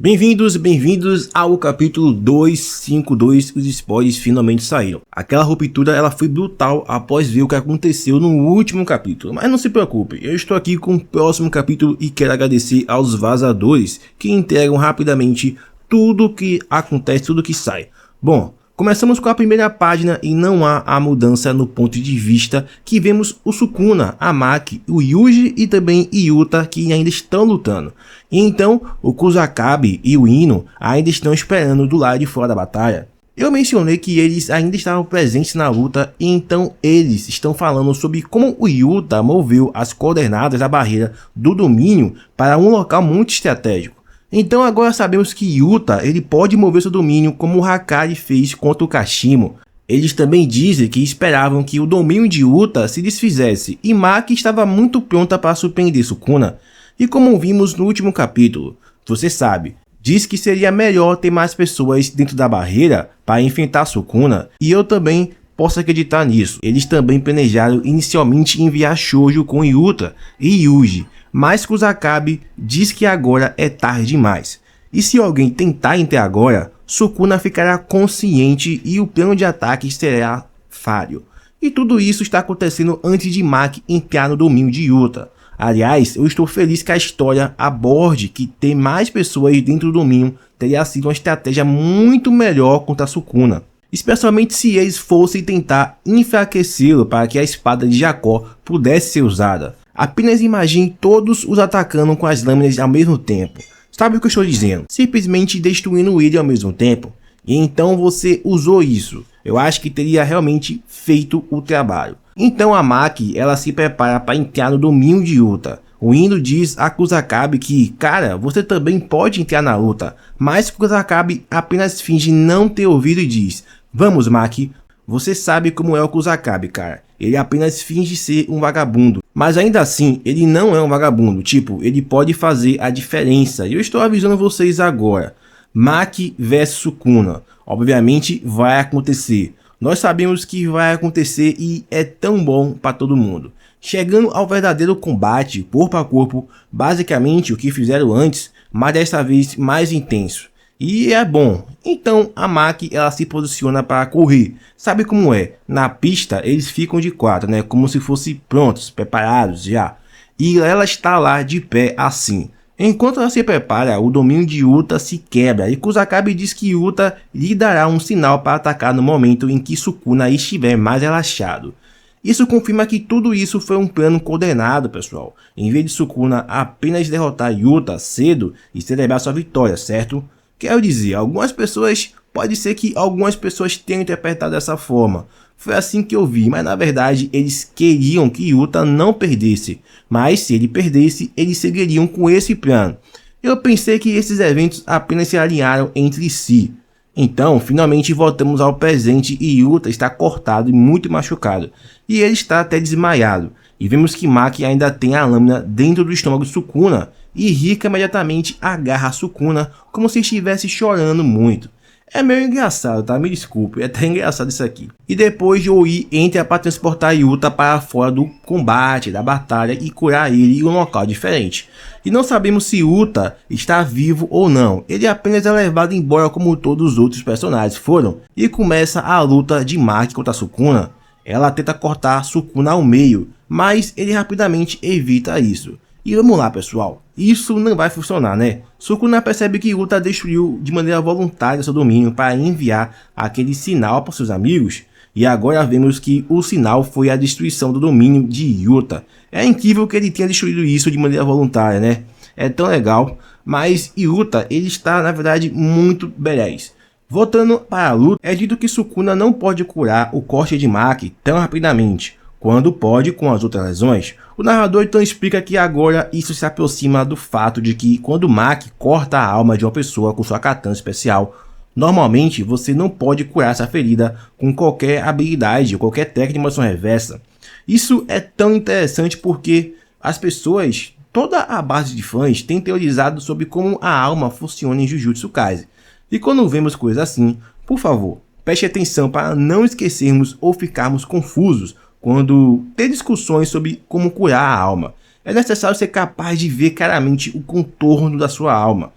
Bem-vindos ao capítulo 252, os spoilers finalmente saíram. Aquela ruptura ela foi brutal após ver o que aconteceu no último capítulo, mas não se preocupe, eu estou aqui com o próximo capítulo e quero agradecer aos vazadores que entregam rapidamente tudo que acontece, tudo que sai. Bom, começamos com a primeira página e não há a mudança no ponto de vista que vemos o Sukuna, a Maki, o Yuji e também Yuta que ainda estão lutando. E então o Kusakabe e o Ino ainda estão esperando do lado de fora da batalha. Eu mencionei que eles ainda estavam presentes na luta e então eles estão falando sobre como o Yuta moveu as coordenadas da barreira do domínio para um local muito estratégico. Então agora sabemos que Yuta ele pode mover seu domínio como o Hakari fez contra o Kashimo. Eles também dizem que esperavam que o domínio de Yuta se desfizesse e Maki estava muito pronta para surpreender Sukuna. E como vimos no último capítulo, você sabe, diz que seria melhor ter mais pessoas dentro da barreira para enfrentar Sukuna e eu também posso acreditar nisso. Eles também planejaram inicialmente enviar Shoujo com Yuta e Yuji, mas Kusakabe diz que agora é tarde demais. E se alguém tentar entrar agora, Sukuna ficará consciente e o plano de ataque será falho. E tudo isso está acontecendo antes de Maki entrar no domínio de Yuta. Aliás, eu estou feliz que a história aborde que ter mais pessoas dentro do domínio teria sido uma estratégia muito melhor contra Sukuna. Especialmente se eles fossem tentar enfraquecê-lo para que a espada de Jacó pudesse ser usada. Apenas imagine todos os atacando com as lâminas ao mesmo tempo. Sabe o que eu estou dizendo? Simplesmente destruindo ele ao mesmo tempo. E então você usou isso. Eu acho que teria realmente feito o trabalho. Então a Maki ela se prepara para entrar no domínio de Yuta. O Ino diz a Kusakabe que, cara, você também pode entrar na luta. Mas Kusakabe apenas finge não ter ouvido e diz, vamos Maki, você sabe como é o Kusakabe, cara. Ele apenas finge ser um vagabundo. Mas ainda assim, ele não é um vagabundo. Tipo, ele pode fazer a diferença. E eu estou avisando vocês agora. Maki vs Sukuna. Obviamente vai acontecer. Nós sabemos que vai acontecer e é tão bom para todo mundo. Chegando ao verdadeiro combate corpo a corpo, basicamente o que fizeram antes, mas desta vez mais intenso. E é bom. Então a Maki ela se posiciona para correr. Sabe como é? Na pista eles ficam de quatro, né? Como se fossem prontos, preparados já. E ela está lá de pé assim. Enquanto ela se prepara, o domínio de Yuta se quebra e Kusakabe diz que Yuta lhe dará um sinal para atacar no momento em que Sukuna estiver mais relaxado. Isso confirma que tudo isso foi um plano coordenado, pessoal. Em vez de Sukuna apenas derrotar Yuta cedo e celebrar sua vitória, certo? Quero dizer, pode ser que algumas pessoas tenham interpretado dessa forma. Foi assim que eu vi, mas na verdade eles queriam que Yuta não perdesse. Mas se ele perdesse, eles seguiriam com esse plano. Eu pensei que esses eventos apenas se alinharam entre si. Então, finalmente voltamos ao presente e Yuta está cortado e muito machucado. E ele está até desmaiado. E vemos que Maki ainda tem a lâmina dentro do estômago de Sukuna. E Rika imediatamente agarra a Sukuna como se estivesse chorando muito. É meio engraçado, tá? Me desculpe, é até engraçado isso aqui. E depois Joey entra para transportar Yuta para fora do combate, da batalha e curar ele em um local diferente. E não sabemos se Yuta está vivo ou não, ele apenas é levado embora como todos os outros personagens foram. E começa a luta de Maki contra Sukuna. Ela tenta cortar Sukuna ao meio, mas ele rapidamente evita isso. E vamos lá pessoal, isso não vai funcionar, né? Sukuna percebe que Yuta destruiu de maneira voluntária seu domínio para enviar aquele sinal para seus amigos. E agora vemos que o sinal foi a destruição do domínio de Yuta. É incrível que ele tenha destruído isso de maneira voluntária, né? É tão legal, mas Yuta ele está na verdade muito belez. Voltando para a luta, é dito que Sukuna não pode curar o corte de Maki tão rapidamente, quando pode com as outras lesões. O narrador então explica que agora isso se aproxima do fato de que quando Maki corta a alma de uma pessoa com sua katana especial, normalmente você não pode curar essa ferida com qualquer habilidade ou qualquer técnica de moção reversa. Isso é tão interessante porque as pessoas, toda a base de fãs tem teorizado sobre como a alma funciona em Jujutsu Kaisen. E quando vemos coisas assim, por favor, preste atenção para não esquecermos ou ficarmos confusos quando ter discussões sobre como curar a alma. É necessário ser capaz de ver claramente o contorno da sua alma.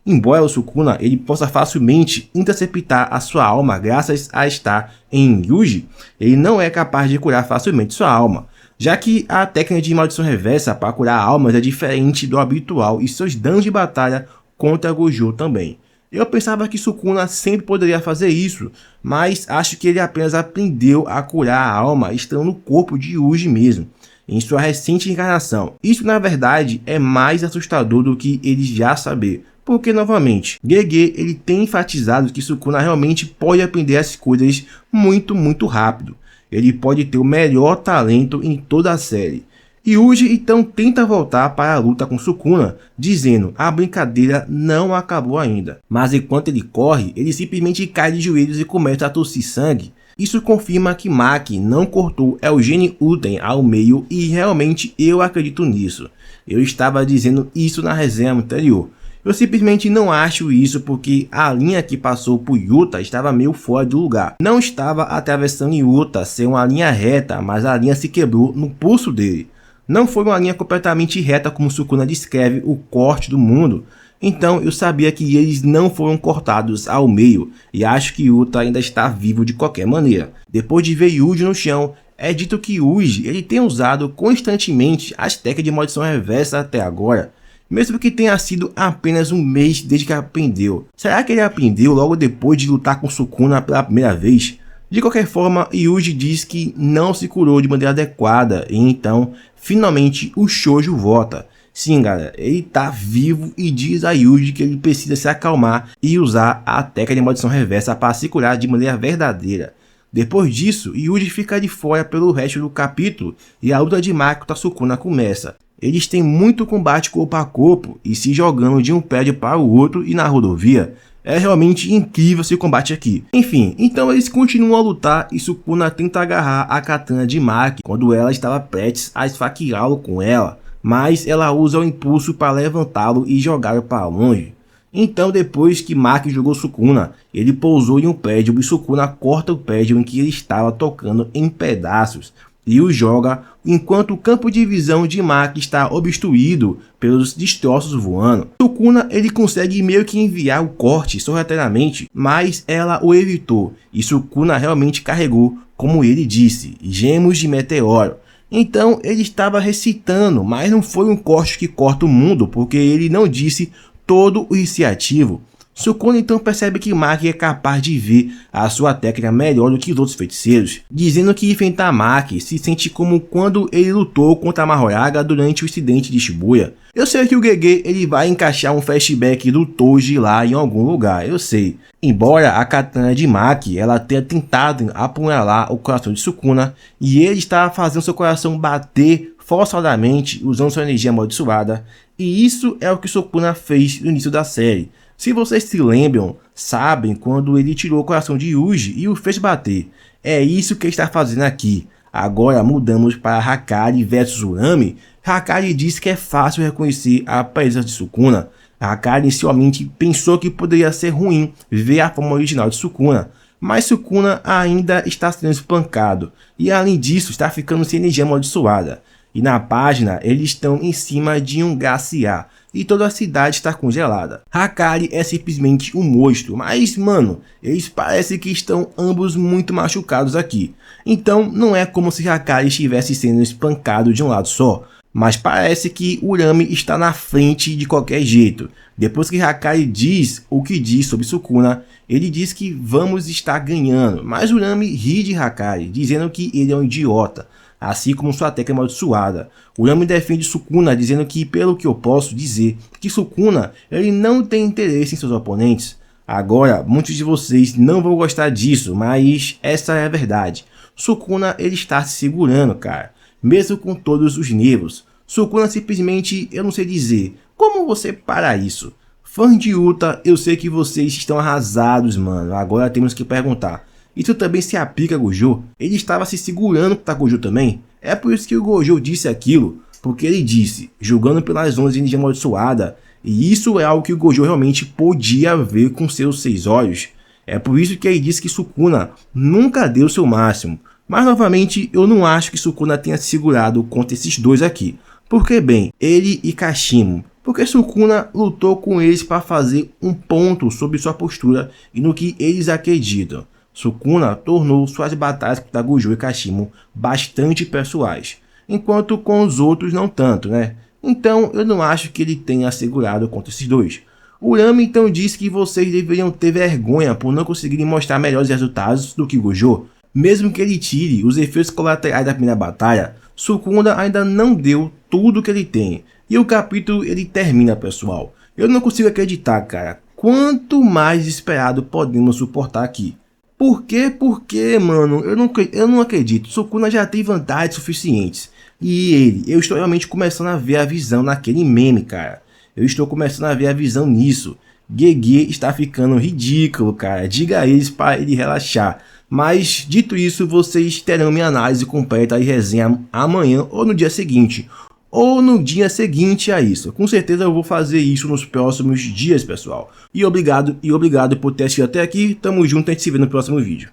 Embora o Sukuna ele possa facilmente interceptar a sua alma graças a estar em Yuji, ele não é capaz de curar facilmente sua alma, já que a técnica de maldição reversa para curar almas é diferente do habitual e seus danos de batalha contra Gojo também. Eu pensava que Sukuna sempre poderia fazer isso, mas acho que ele apenas aprendeu a curar a alma estando no corpo de Yuji mesmo, em sua recente encarnação. Isso na verdade é mais assustador do que ele já saber, porque novamente, Gege ele tem enfatizado que Sukuna realmente pode aprender as coisas muito rápido. Ele pode ter o melhor talento em toda a série. Yuji então tenta voltar para a luta com Sukuna, dizendo a brincadeira não acabou ainda. Mas enquanto ele corre, ele simplesmente cai de joelhos e começa a tossir sangue. Isso confirma que Maki não cortou Eugene Uten ao meio e realmente eu acredito nisso. Eu estava dizendo isso na resenha anterior. Eu simplesmente não acho isso porque a linha que passou por Yuta estava meio fora do lugar. Não estava atravessando Yuta ser uma linha reta, mas a linha se quebrou no pulso dele. Não foi uma linha completamente reta como Sukuna descreve o corte do mundo. Então eu sabia que eles não foram cortados ao meio e acho que Yuta ainda está vivo de qualquer maneira. Depois de ver Yuji no chão, é dito que Yuji ele tem usado constantemente as técnicas de maldição reversa até agora, mesmo que tenha sido apenas um mês desde que aprendeu. Será que ele aprendeu logo depois de lutar com Sukuna pela primeira vez? De qualquer forma, Yuji diz que não se curou de maneira adequada e então, finalmente, o Shoujo volta. Sim, galera, ele tá vivo e diz a Yuji que ele precisa se acalmar e usar a técnica de maldição reversa para se curar de maneira verdadeira. Depois disso, Yuji fica de fora pelo resto do capítulo e a luta de Maki contra Sukuna começa. Eles têm muito combate corpo a corpo e se jogando de um prédio para o outro e na rodovia. É realmente incrível esse combate aqui. Enfim, então eles continuam a lutar e Sukuna tenta agarrar a katana de Maki quando ela estava prestes a esfaqueá-lo com ela, mas ela usa o impulso para levantá-lo e jogá-lo para longe. Então depois que Maki jogou Sukuna, ele pousou em um prédio e Sukuna corta o prédio em que ele estava tocando em pedaços e o joga enquanto o campo de visão de Maki está obstruído pelos destroços voando. Sukuna ele consegue meio que enviar o corte sorrateiramente, mas ela o evitou e Sukuna realmente carregou, como ele disse, gemos de meteoro. Então ele estava recitando, mas não foi um corte que corta o mundo, porque ele não disse todo o iniciativo. Sukuna então percebe que Maki é capaz de ver a sua técnica melhor do que os outros feiticeiros, dizendo que enfrentar Maki se sente como quando ele lutou contra Mahoraga durante o incidente de Shibuya. Eu sei que o Gege ele vai encaixar um flashback do Toji lá em algum lugar, eu sei. Embora a katana de Maki ela tenha tentado apunhalar o coração de Sukuna e ele está fazendo seu coração bater forçadamente usando sua energia amaldiçoada, e isso é o que Sukuna fez no início da série. Se vocês se lembram, sabem quando ele tirou o coração de Yuji e o fez bater. É isso que ele está fazendo aqui. Agora mudamos para Hakari versus Urami. Hakari diz que é fácil reconhecer a presença de Sukuna. Hakari inicialmente pensou que poderia ser ruim ver a forma original de Sukuna, mas Sukuna ainda está sendo espancado e além disso está ficando sem energia amaldiçoada. E na página eles estão em cima de um glaciar e toda a cidade está congelada. Hakari é simplesmente um monstro, mas mano, eles parecem que estão ambos muito machucados aqui. Então não é como se Hakari estivesse sendo espancado de um lado só, mas parece que Urami está na frente de qualquer jeito. Depois que Hakari diz o que diz sobre Sukuna, ele diz que vamos estar ganhando, mas Urami ri de Hakari, dizendo que ele é um idiota, assim como sua técnica amaldiçoada. Urami defende Sukuna, dizendo que, pelo que eu posso dizer, que Sukuna ele não tem interesse em seus oponentes. Agora, muitos de vocês não vão gostar disso, mas essa é a verdade. Sukuna ele está se segurando, cara, mesmo com todos os nervos. Sukuna simplesmente, eu não sei dizer, como você para isso? Fãs de Yuta, eu sei que vocês estão arrasados, mano. Agora temos que perguntar. Isso também se aplica a Gojo? Ele estava se segurando para Gojo também? É por isso que o Gojo disse aquilo, porque ele disse, jogando pelas ondas de energia amaldiçoada, e isso é algo que o Gojo realmente podia ver com seus 6 olhos. É por isso que ele disse que Sukuna nunca deu seu máximo. Mas novamente, eu não acho que Sukuna tenha se segurado contra esses dois aqui. Porque bem, ele e Kashimo. porque Sukuna lutou com eles para fazer um ponto sobre sua postura e no que eles acreditam. Sukuna tornou suas batalhas contra Gojo e Kashimo bastante pessoais, enquanto com os outros não tanto, né? Então eu não acho que ele tenha assegurado contra esses dois. Urami então disse que vocês deveriam ter vergonha por não conseguirem mostrar melhores resultados do que Gojo. Mesmo que ele tire os efeitos colaterais da primeira batalha, Sukuna ainda não deu tudo que ele tem. E o capítulo ele termina, pessoal. Eu não consigo acreditar, cara. Quanto mais esperado podemos suportar aqui? Por quê? Porque, mano, eu não acredito. Sukuna já tem vantagens suficientes. E eu estou realmente começando a ver a visão naquele meme, cara. Eu estou começando a ver a visão nisso. Gege está ficando ridículo, cara. Diga a eles para ele relaxar. Mas, dito isso, vocês terão minha análise completa e resenha amanhã ou no dia seguinte. Ou no dia seguinte a isso. Com certeza eu vou fazer isso nos próximos dias, pessoal. E obrigado por ter assistido até aqui. Tamo junto, a gente se vê no próximo vídeo.